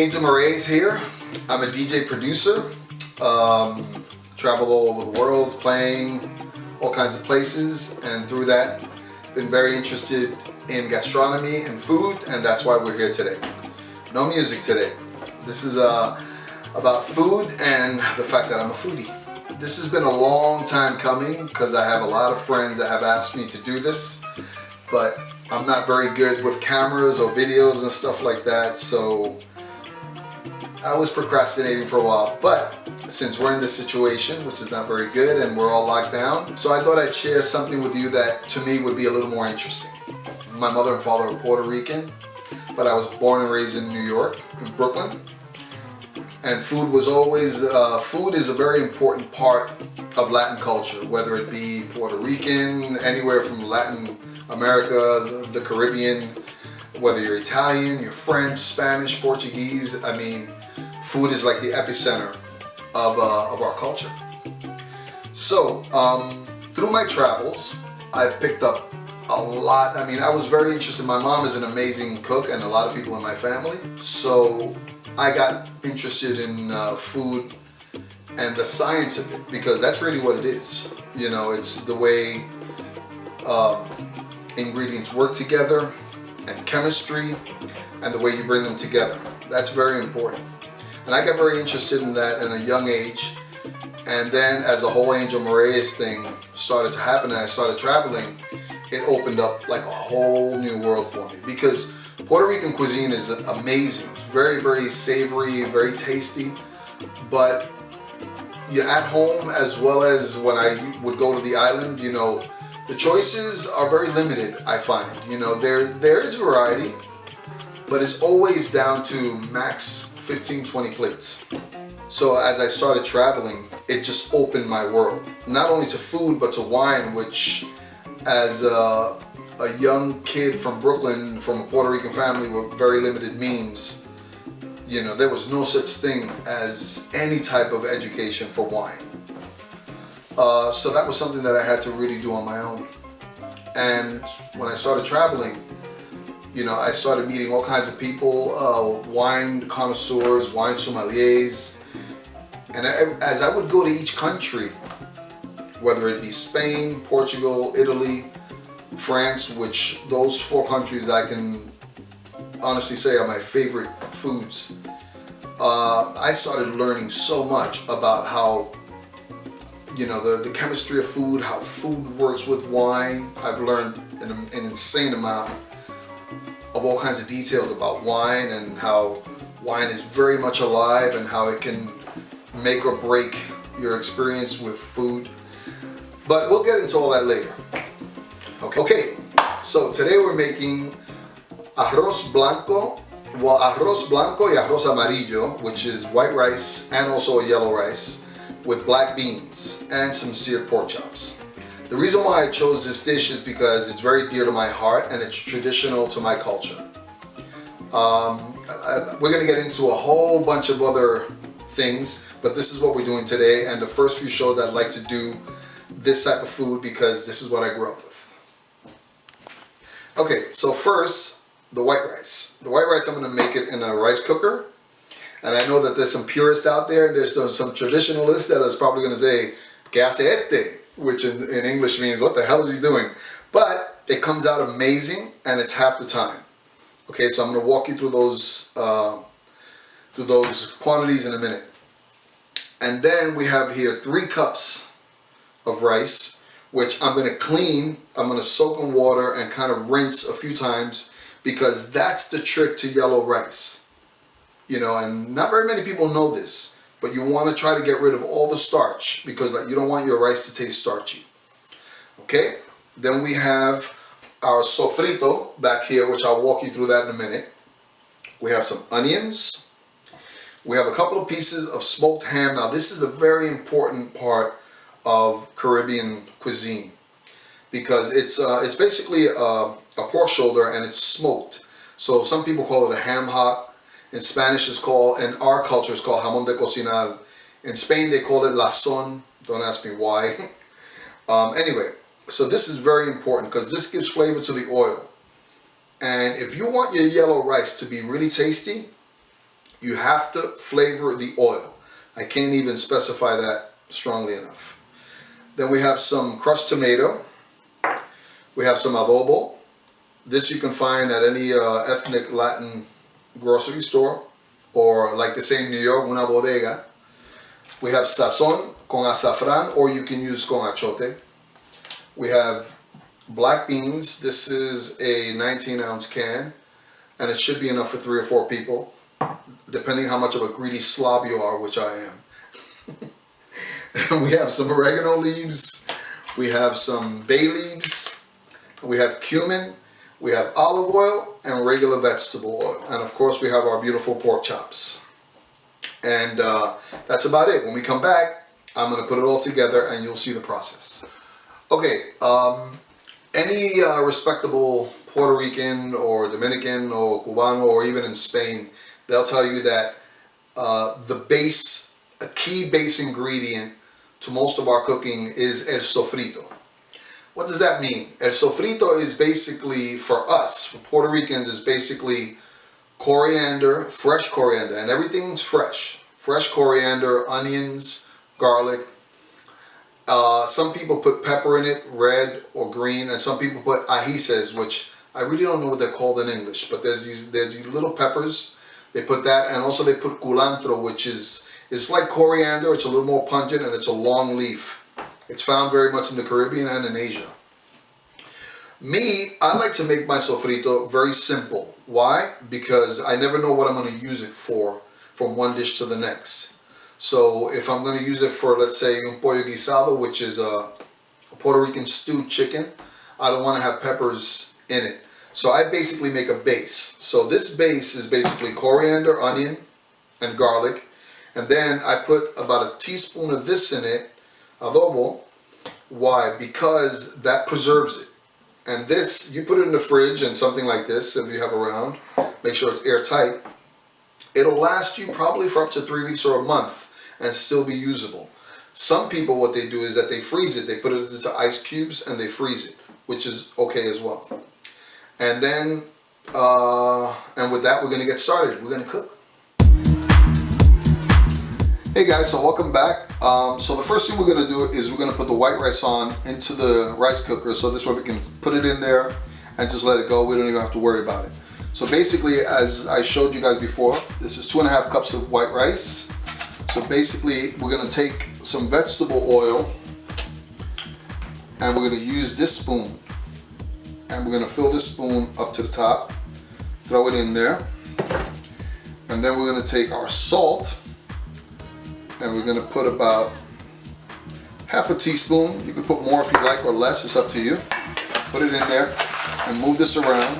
Angel Moraes here. I'm a DJ producer. Travel all over the world playing all kinds of places, and through that been very interested in gastronomy and food, and that's why we're here today. No music today. This is about food and the fact that I'm a foodie. This has been a long time coming because I have a lot of friends that have asked me to do this, but I'm not very good with cameras or videos and stuff like that, so I was procrastinating for a while. But since we're in this situation, which is not very good, and we're all locked down, so I thought I'd share something with you that to me would be a little more interesting. My mother and father are Puerto Rican, but I was born and raised in New York, in Brooklyn. And food was always, food is a very important part of Latin culture, whether it be Puerto Rican, anywhere from Latin America, the Caribbean, whether you're Italian, you're French, Spanish, Portuguese. I mean, food is like the epicenter of our culture. So, through my travels, I've picked up a lot. I mean, I was very interested. My mom is an amazing cook, and a lot of people in my family. So I got interested in food and the science of it, because that's really what it is. You know, it's the way ingredients work together, and chemistry, and the way you bring them together. That's very important. And I got very interested in that at a young age. And then as the whole Angel Moraes thing started to happen and I started traveling, it opened up like a whole new world for me, because Puerto Rican cuisine is amazing. It's very, very savory, very tasty. But you're at home, as well as when I would go to the island, you know, the choices are very limited, I find. You know, there is variety, but it's always down to max 15, 20 plates. So as I started traveling, it just opened my world. Not only to food, but to wine, which as a young kid from Brooklyn, from a Puerto Rican family with very limited means, you know, there was no such thing as any type of education for wine. So that was something that I had to really do on my own. And when I started traveling, you know, I started meeting all kinds of people, wine connoisseurs, wine sommeliers. And as I would go to each country, whether it be Spain, Portugal, Italy, France, which those 4 countries I can honestly say are my favorite foods, I started learning so much about how, you know, the chemistry of food, how food works with wine. I've learned an insane amount of all kinds of details about wine, and how wine is very much alive, and how it can make or break your experience with food. But we'll get into all that later. Okay, so today we're making arroz blanco, well, arroz blanco y arroz amarillo, which is white rice and also yellow rice, with black beans and some seared pork chops. The reason why I chose this dish is because it's very dear to my heart and it's traditional to my culture. We're going to get into a whole bunch of other things, but this is what we're doing today, and the first few shows I'd like to do this type of food because this is what I grew up with. Okay, so first, the white rice. The white rice, I'm going to make it in a rice cooker. And I know that there's some purists out there, there's some traditionalists that is probably going to say, ¿qué hace este? Which in English means, what the hell is he doing? But it comes out amazing, and it's half the time. Okay, so I'm going to walk you through those quantities in a minute. And then we have here 3 cups of rice, which I'm going to clean. I'm going to soak in water and kind of rinse a few times, because that's the trick to yellow rice. You know, and not very many people know this, but you want to try to get rid of all the starch, because you don't want your rice to taste starchy. Okay, then we have our sofrito back here, which I'll walk you through that in a minute. We have some onions. We have a couple of pieces of smoked ham. Now this is a very important part of Caribbean cuisine, because it's basically a pork shoulder, and it's smoked. So some people call it a ham hock. In Spanish it's called, in our culture it's called jamón de cocinar. In Spain they call it lazón. Don't ask me why. Anyway, so this is very important because this gives flavor to the oil. And if you want your yellow rice to be really tasty, You have to flavor the oil. I can't even specify that strongly enough. Then we have some crushed tomato. We have some adobo. This you can find at any ethnic Latin grocery store, or like they say in New York, una bodega. We have sazon con azafran, or you can use con achote. We have black beans. This is a 19-ounce can, and it should be enough for 3 or 4 people, depending how much of a greedy slob you are, which I am. We have some oregano leaves. We have some bay leaves. We have cumin. We have olive oil and regular vegetable oil. And of course we have our beautiful pork chops. And that's about it. When we come back, I'm going to put it all together and you'll see the process. Okay, any respectable Puerto Rican or Dominican or Cubano, or even in Spain, they'll tell you that a key base ingredient to most of our cooking is el sofrito. What does that mean? El sofrito is basically, for us, for Puerto Ricans, is basically coriander, fresh coriander, and everything's fresh. Fresh coriander, onions, garlic. Some people put pepper in it, red or green, and some people put ajíes, which I really don't know what they're called in English, but there's these little peppers. They put that, and also they put culantro, which is, it's like coriander. It's a little more pungent, and it's a long leaf. It's found very much in the Caribbean and in Asia. Me, I like to make my sofrito very simple. Why? Because I never know what I'm going to use it for from one dish to the next. So if I'm going to use it for, let's say, un pollo guisado, which is a Puerto Rican stewed chicken, I don't want to have peppers in it. So I basically make a base. So this base is basically coriander, onion, and garlic. And then I put about a teaspoon of this in it, adobo. Why? Because that preserves it. And this, you put it in the fridge and something like this, if you have around, make sure it's airtight. It'll last you probably for up to 3 weeks or a month and still be usable. Some people, what they do is that they freeze it. They put it into ice cubes and they freeze it, which is okay as well. And then, and with that, we're going to get started. We're going to cook. Hey guys, so welcome back. So the first thing we're going to do is we're going to put the white rice on into the rice cooker, so this way we can put it in there and just let it go. We don't even have to worry about it. So basically, as I showed you guys before, this is 2.5 cups of white rice. So basically, we're going to take some vegetable oil and we're going to use this spoon. And we're going to fill this spoon up to the top, throw it in there. And then we're going to take our salt and we're going to put about half a teaspoon. You can put more if you like or less, it's up to you. Put it in there and move this around.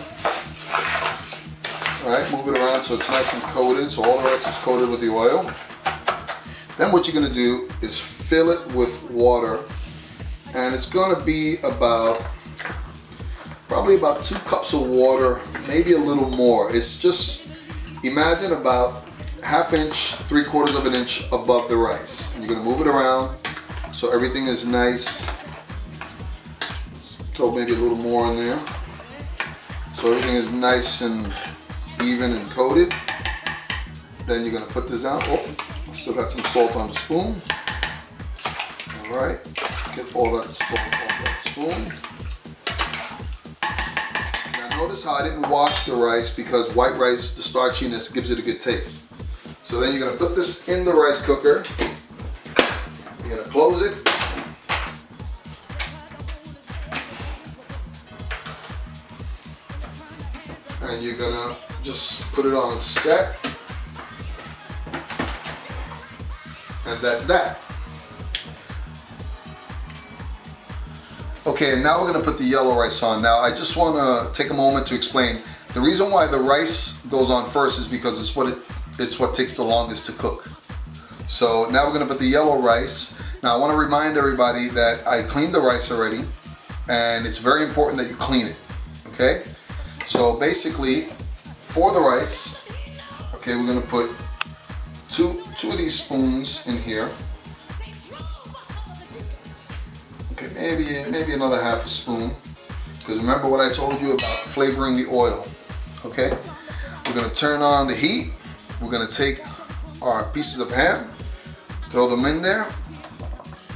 Alright, move it around so it's nice and coated, so all the rice is coated with the oil. Then what you're going to do is fill it with water, and it's going to be about, probably about 2 cups of water, maybe a little more. It's just, imagine about 1/2 inch, 3/4 of an inch above the rice. And you're going to move it around so everything is nice. Let's throw maybe a little more in there. So everything is nice and even and coated. Then you're going to put this out. Oh, I still got some salt on the spoon. Alright, get all that salt off that spoon. Now notice how I didn't wash the rice, because white rice, the starchiness gives it a good taste. So then you're going to put this in the rice cooker. You're going to close it. And you're going to just put it on set. And that's that. Okay, and now we're going to put the yellow rice on. Now I just want to take a moment to explain. The reason why the rice goes on first is because it's what takes the longest to cook. So now we're going to put the yellow rice. Now I want to remind everybody that I cleaned the rice already, and it's very important that you clean it. Okay? So basically, for the rice, okay, we're going to put two of these spoons in here. Okay, maybe another 1/2 spoon, because remember what I told you about flavoring the oil. Okay, we're going to turn on the heat, we're gonna take our pieces of ham, throw them in there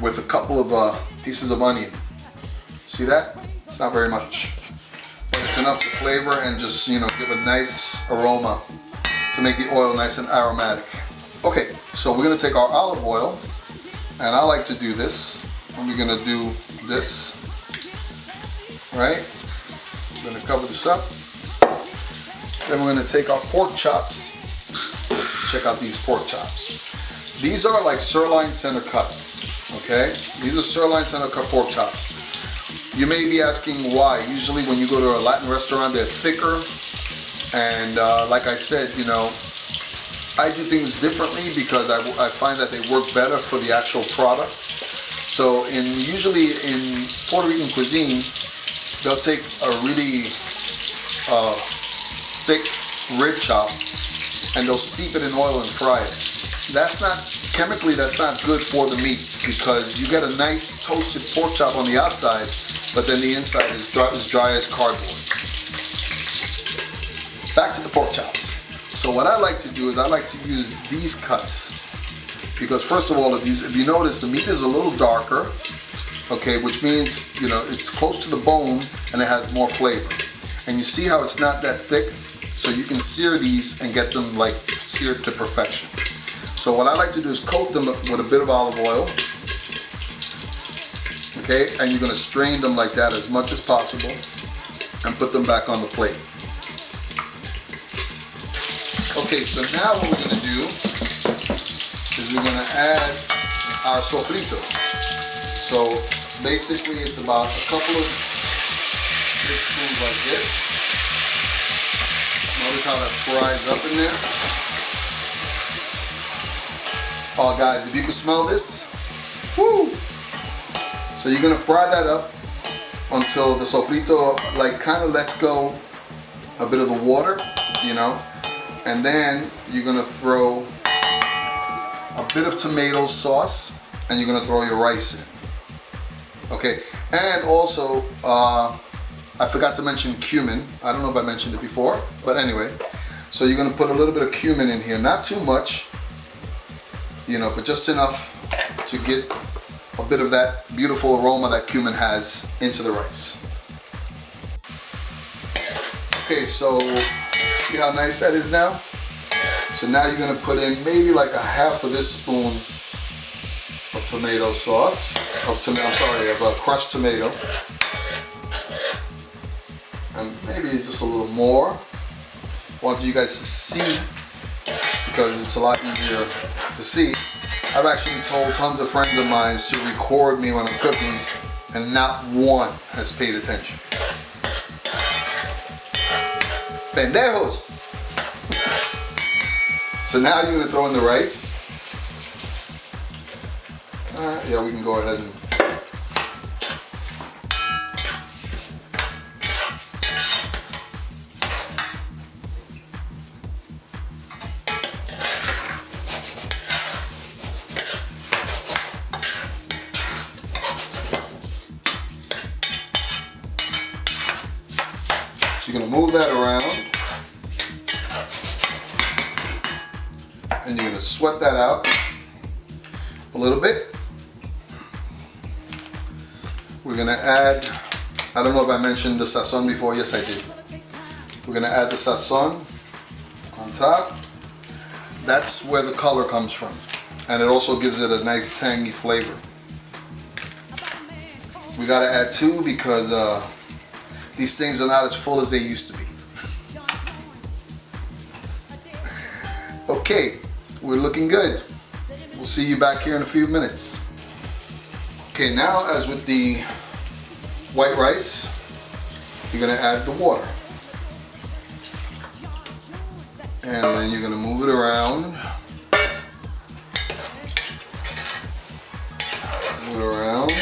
with a couple of pieces of onion. See that? It's not very much, but it's enough to flavor and just, you know, give a nice aroma to make the oil nice and aromatic. Okay, so we're gonna take our olive oil, and I like to do this, and we're gonna do this, right? We're gonna cover this up. Then we're gonna take our pork chops. Check out these pork chops. These are like sirloin center cut, okay? These are sirloin center cut pork chops. You may be asking why. Usually when you go to a Latin restaurant, they're thicker. And like I said, you know, I do things differently because I find that they work better for the actual product. So usually in Puerto Rican cuisine, they'll take a really thick rib chop and they'll seep it in oil and fry it. That's not, chemically that's not good for the meat because you get a nice toasted pork chop on the outside, but then the inside is dry as cardboard. Back to the pork chops. So what I like to do is I like to use these cuts because first of all, if you notice, the meat is a little darker, okay, which means, you know, it's close to the bone and it has more flavor. And you see how it's not that thick? So you can sear these and get them like seared to perfection. So what I like to do is coat them with a bit of olive oil, okay, and you're gonna strain them like that as much as possible and put them back on the plate. Okay, so now what we're gonna do is we're gonna add our sofrito. So basically it's about a couple of big spoons like this. Notice how that fries up in there. Oh guys, if you can smell this, woo! So you're gonna fry that up until the sofrito like kind of lets go a bit of the water, you know, and then you're gonna throw a bit of tomato sauce and you're gonna throw your rice in. Okay, and also I forgot to mention cumin. I don't know if I mentioned it before, but anyway. So you're gonna put a little bit of cumin in here, not too much, you know, but just enough to get a bit of that beautiful aroma that cumin has into the rice. Okay, so see how nice that is now? So now you're gonna put in maybe like a half of this spoon of tomato sauce, of crushed tomato. And maybe just a little more. I want you guys to see, because it's a lot easier to see. I've actually told tons of friends of mine to record me when I'm cooking, and not one has paid attention. Pendejos! So now you're gonna throw in the rice. Yeah, we can go ahead and so you're gonna move that around and you're gonna sweat that out a little bit. We're gonna add, I don't know if I mentioned the sazon before. Yes, I did. We're gonna add the sazon on top. That's where the color comes from. And it also gives it a nice tangy flavor. We gotta add 2 because these things are not as full as they used to be. Okay, we're looking good. We'll see you back here in a few minutes. Okay, now as with the white rice, you're gonna add the water. And then you're gonna move it around. Move it around.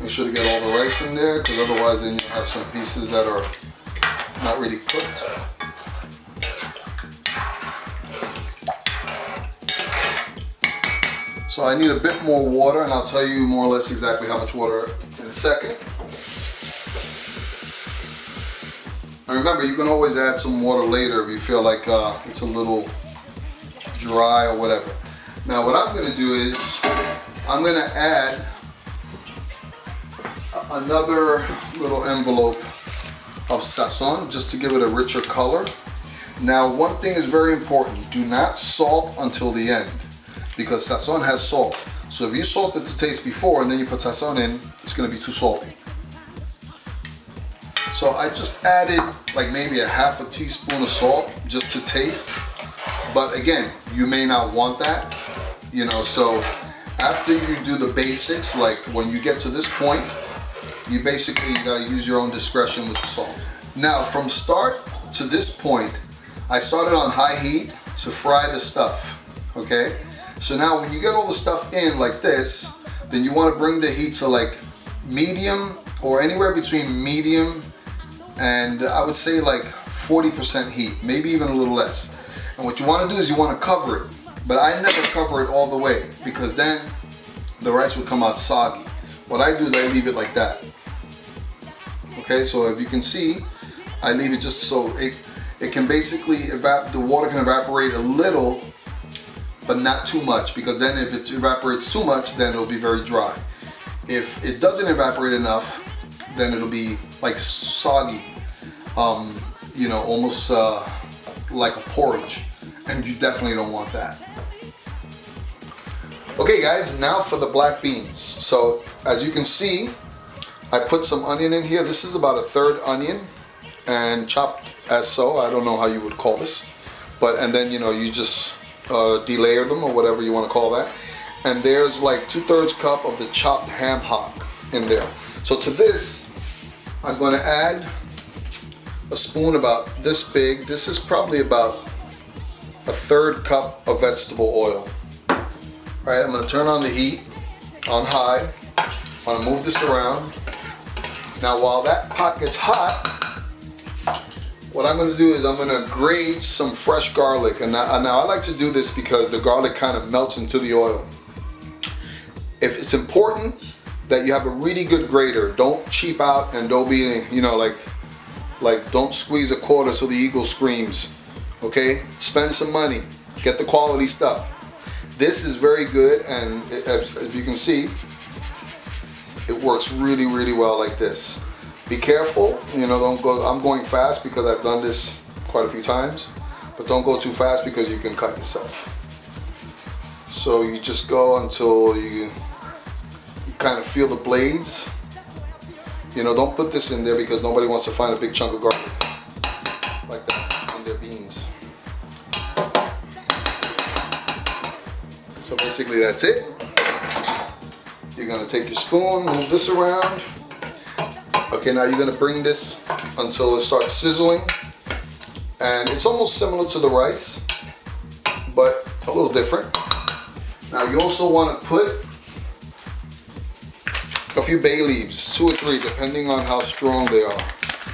Make sure to get all the rice in there, because otherwise then you'll have some pieces that are not really cooked. So I need a bit more water, and I'll tell you more or less exactly how much water in a second. And remember, you can always add some water later if you feel like it's a little dry or whatever. Now what I'm going to do is I'm going to add another little envelope of sazon just to give it a richer color. Now one thing is very important, do not salt until the end because sazon has salt. So if you salt it to taste before and then you put sazon in, it's going to be too salty. So I just added like maybe a half a teaspoon of salt just to taste. But again, you may not want that, you know, so after you do the basics, like when you get to this point, you basically gotta use your own discretion with the salt. Now from start to this point, I started on high heat to fry the stuff, okay? So now when you get all the stuff in like this, then you wanna bring the heat to like medium or anywhere between medium and I would say like 40% heat, maybe even a little less. And what you want to do is you want to cover it, but I never cover it all the way because then the rice would come out soggy. What I do is I leave it like that. Okay, so if you can see, I leave it just so it can basically the water can evaporate a little, but not too much, because then if it evaporates too much, then it'll be very dry. If it doesn't evaporate enough, then it'll be like soggy, you know, almost like a porridge, and you definitely don't want that. Okay guys, now for the black beans. So as you can see, I put some onion in here. This is about a third onion and chopped as so. I don't know how you would call this, but and then you know you just delayer them or whatever you want to call that. And there's like 2/3 cup of the chopped ham hock in there. So to this, I'm going to add a spoon about this big. This is probably about a 1/3 cup of vegetable oil. All right, I'm going to turn on the heat on high. I'm going to move this around. Now while that pot gets hot, what I'm going to do is I'm going to grate some fresh garlic. And now I like to do this because the garlic kind of melts into the oil. If it's important that you have a really good grater, don't cheap out and don't be, you know, like don't squeeze a quarter so the eagle screams. Okay, spend some money, get the quality stuff. This is very good, and as you can see, it works really, really well like this. Be careful, you know, don't go. I'm going fast because I've done this quite a few times, but don't go too fast because you can cut yourself. So you just go until you kind of feel the blades. You know, don't put this in there because nobody wants to find a big chunk of garlic like that in their beans. So basically that's it. You're gonna take your spoon, move this around. Okay, now you're gonna bring this until it starts sizzling. And it's almost similar to the rice, but a little different. Now you also wanna put a few bay leaves, 2 or 3, depending on how strong they are.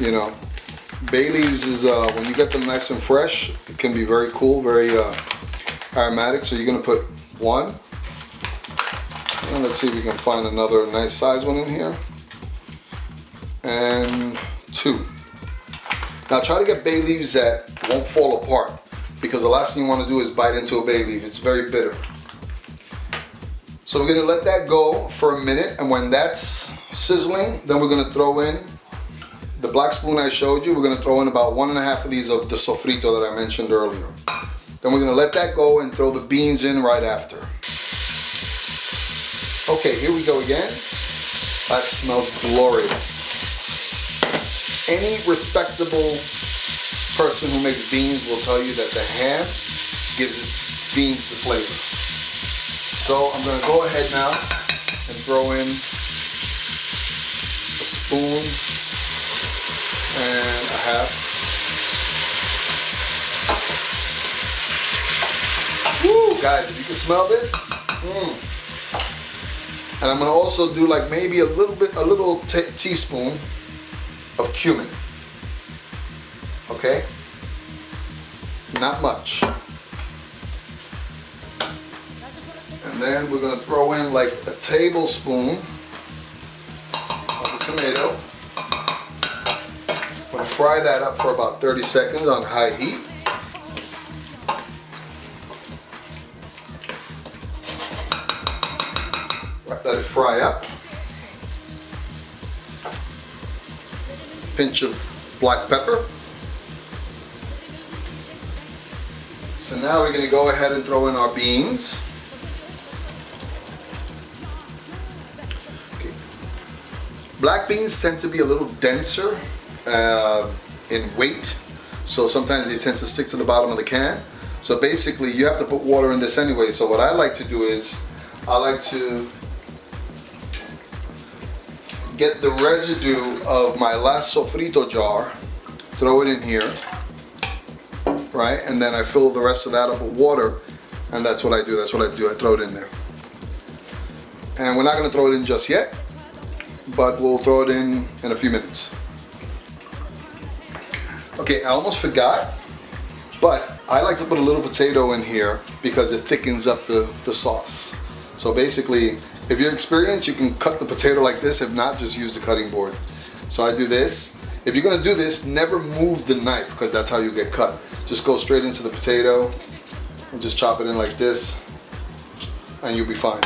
You know, bay leaves is when you get them nice and fresh, it can be very cool, very aromatic. So you're gonna put 1, and let's see if we can find another nice size one in here, and 2. Now try to get bay leaves that won't fall apart, because the last thing you want to do is bite into a bay leaf. It's very bitter. So we're going to let that go for a minute, and when that's sizzling, then we're going to throw in the black spoon I showed you. We're going to throw in about 1.5 of these of the sofrito that I mentioned earlier. Then we're going to let that go and throw the beans in right after. Okay, here we go again. That smells glorious. Any respectable person who makes beans will tell you that the ham gives beans the flavor. So I'm going to go ahead now and throw in a spoon and a half. Woo, guys, if you can smell this. And I'm going to also do like maybe a little teaspoon of cumin. Okay? Not much. And then we're going to throw in like a tablespoon of the tomato. I'm going to fry that up for about 30 seconds on high heat. Let it fry up. Pinch of black pepper. So now we're going to go ahead and throw in our beans. Okay. Black beans tend to be a little denser in weight, so sometimes they tend to stick to the bottom of the can. So basically you have to put water in this anyway. So what I like to do is I like to get the residue of my last sofrito jar, throw it in here, right? And then I fill the rest of that up with water, and that's what I do. I throw it in there. And we're not gonna throw it in just yet, but we'll throw it in a few minutes. Okay, I almost forgot, but I like to put a little potato in here because it thickens up the sauce. So basically, if you're experienced, you can cut the potato like this. If not, just use the cutting board. So I do this. If you're gonna do this, never move the knife because that's how you get cut. Just go straight into the potato and just chop it in like this and you'll be fine.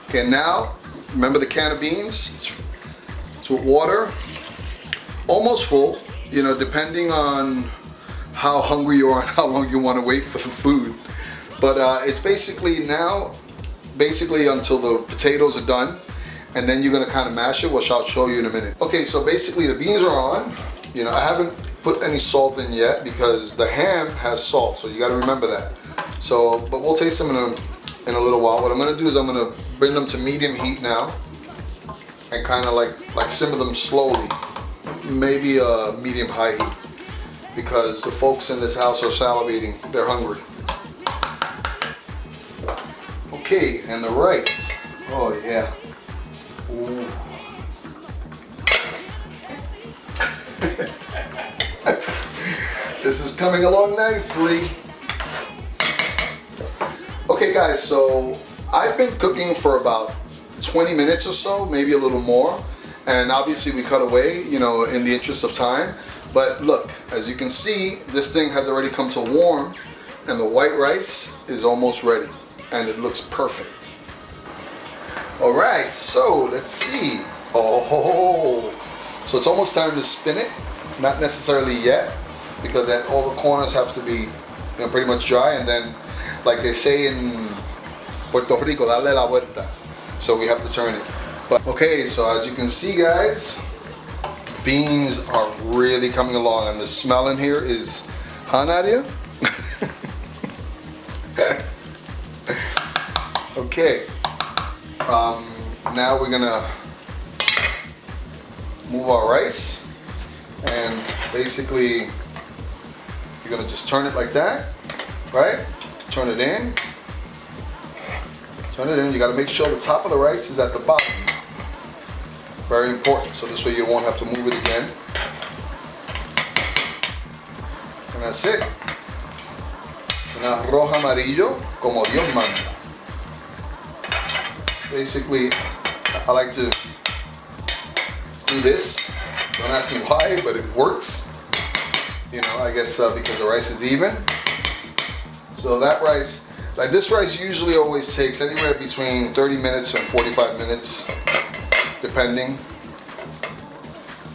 Okay, now, remember the can of beans? It's with water, almost full, you know, depending on how hungry you are and how long you wanna wait for the food. But it's basically until the potatoes are done, and then you're gonna kind of mash it, which I'll show you in a minute. Okay, so basically the beans are on. You know, I haven't put any salt in yet because the ham has salt, so you gotta remember that. So, but we'll taste them in a little while. What I'm gonna do is I'm gonna bring them to medium heat now, and kind of like simmer them slowly, maybe a medium high heat, because the folks in this house are salivating, they're hungry. Okay, and the rice. Oh yeah. Ooh. This is coming along nicely. Okay guys, so I've been cooking for about 20 minutes or so, maybe a little more. And obviously we cut away, you know, in the interest of time. But look, as you can see, this thing has already come to warm, and the white rice is almost ready. And it looks perfect. All right, so let's see. Oh, so it's almost time to spin it. Not necessarily yet, because then all the corners have to be, you know, pretty much dry. And then, like they say in Puerto Rico, darle la vuelta. So we have to turn it. But okay, so as you can see, guys, beans are really coming along, and the smell in here is, huh, Nadia? Okay, now we're gonna move our rice, and basically you're gonna just turn it like that, right? Turn it in. You gotta make sure the top of the rice is at the bottom. Very important, so this way you won't have to move it again. And that's it. Un arroz amarillo como Dios manda. Basically, I like to do this. Don't ask me why, but it works. You know, I guess because the rice is even. So that rice, like this rice usually always takes anywhere between 30 minutes and 45 minutes, depending.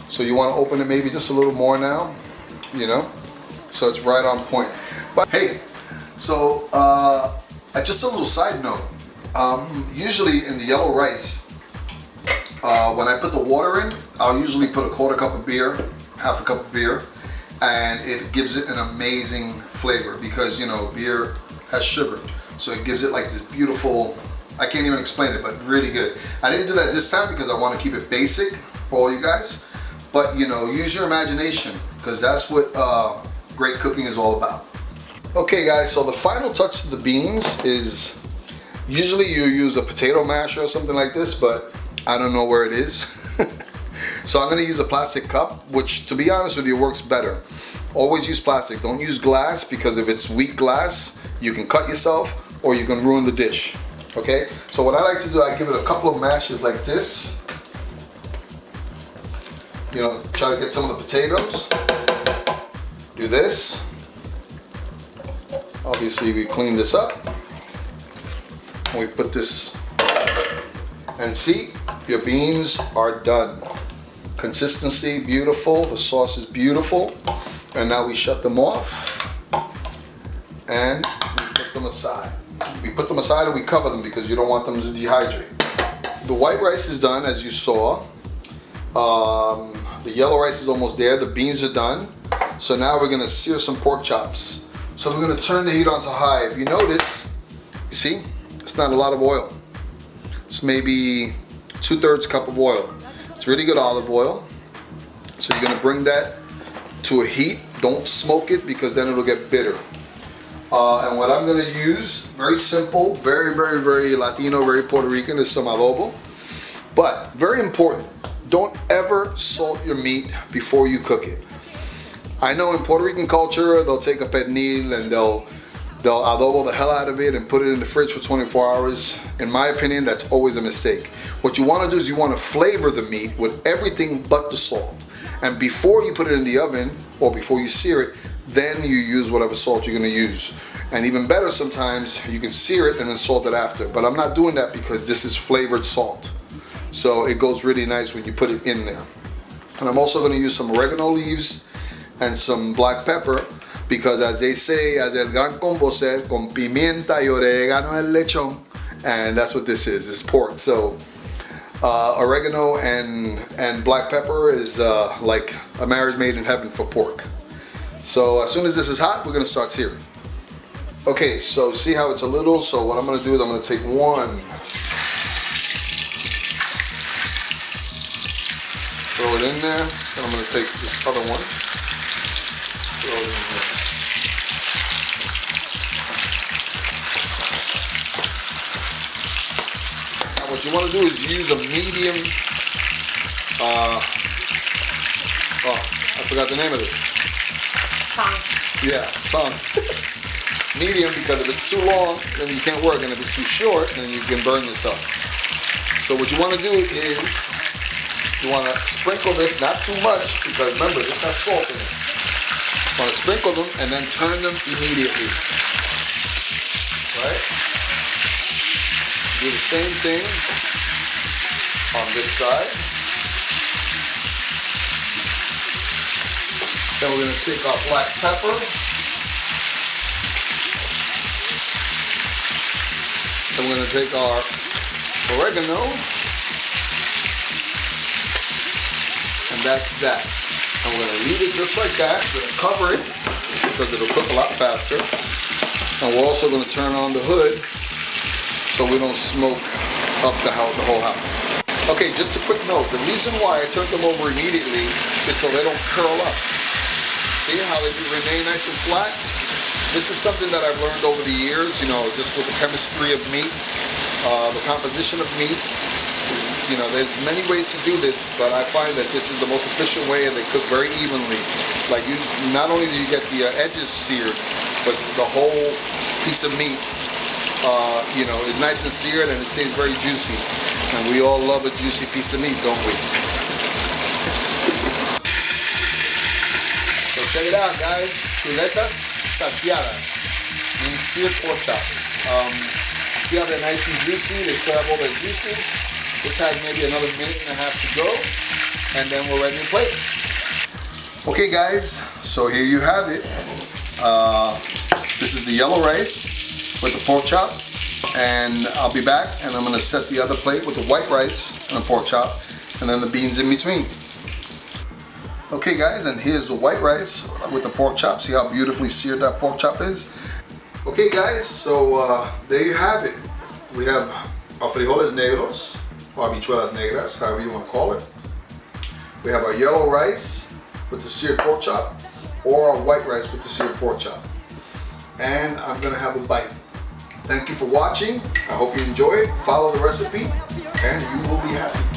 So you want to open it maybe just a little more now, you know, so it's right on point. But hey, so just a little side note. Usually in the yellow rice, when I put the water in, I'll usually put a quarter cup of beer, half a cup of beer, and it gives it an amazing flavor because, you know, beer has sugar. So it gives it like this beautiful, I can't even explain it, but really good. I didn't do that this time because I want to keep it basic for all you guys. But, you know, use your imagination because that's what great cooking is all about. Okay guys, so the final touch to the beans is, usually you use a potato masher or something like this, but I don't know where it is. So I'm gonna use a plastic cup, which to be honest with you works better. Always use plastic, don't use glass, because if it's weak glass, you can cut yourself or you can ruin the dish. Okay, so what I like to do, I give it a couple of mashes like this. you know, try to get some of the potatoes. Do this. Obviously we clean this up. And we put this, and see, your beans are done. Consistency, beautiful. The sauce is beautiful. And now we shut them off. And we put them aside. We put them aside and we cover them because you don't want them to dehydrate. The white rice is done, as you saw. The yellow rice is almost there. The beans are done. So now we're gonna sear some pork chops. So we're gonna turn the heat on to high. If you notice, you see, it's not a lot of oil. It's maybe 2/3 cup of oil. It's really good olive oil. So you're gonna bring that to a heat. Don't smoke it because then it'll get bitter. And what I'm gonna use, very simple, very Latino, very Puerto Rican, is some adobo. But very important, don't ever salt your meat before you cook it. I know in Puerto Rican culture, they'll take a pernil and they'll adobo the hell out of it and put it in the fridge for 24 hours. In my opinion, that's always a mistake. What you wanna do is you wanna flavor the meat with everything but the salt. And before you put it in the oven, or before you sear it, then you use whatever salt you're gonna use. And even better, sometimes you can sear it and then salt it after. But I'm not doing that because this is flavored salt. So it goes really nice when you put it in there. And I'm also gonna use some oregano leaves and some black pepper, because as they say, as El Gran Combo said, con pimienta y oregano el lechón. And that's what this is, it's pork. So oregano and black pepper is like a marriage made in heaven for pork. So as soon as this is hot, we're gonna start searing. Okay, so see how it's a little, so what I'm gonna do is I'm gonna take one, throw it in there, and I'm gonna take this other one, throw it in there. Now what you wanna do is use a medium, oh, I forgot the name of it. Tongue. Yeah, tongue. Medium, because if it's too long, then you can't work, and if it's too short, then you can burn yourself. So what you want to do is, you want to sprinkle this, not too much, because remember, this has salt in it. You want to sprinkle them and then turn them immediately. Right? Do the same thing on this side. Then we're going to take our black pepper. Then we're going to take our oregano. And that's that. And we're going to leave it just like that. We're going to cover it because it'll cook a lot faster. And we're also going to turn on the hood so we don't smoke up the whole house. Okay, just a quick note. The reason why I turned them over immediately is so they don't curl up. See how they remain nice and flat? This is something that I've learned over the years, you know, just with the chemistry of meat, the composition of meat. You know, there's many ways to do this, but I find that this is the most efficient way, and they cook very evenly. Like, you, not only do you get the edges seared, but the whole piece of meat, you know, is nice and seared, and it stays very juicy. And we all love a juicy piece of meat, don't we? So check it out, guys. Chuletas salteadas. Means seared pork chops. See how they're nice and juicy? They still have all their juices. This has maybe another minute and a half to go, and then we're ready to plate. Okay, guys. So here you have it. This is the yellow rice with the pork chop, and I'll be back, and I'm gonna set the other plate with the white rice and the pork chop, and then the beans in between. Okay, guys, and here's the white rice with the pork chop. See how beautifully seared that pork chop is? Okay, guys, so there you have it. We have our frijoles negros, or habichuelas negras, however you want to call it. We have our yellow rice with the seared pork chop, or our white rice with the seared pork chop. And I'm gonna have a bite. Thank you for watching. I hope you enjoy it. Follow the recipe, and you will be happy.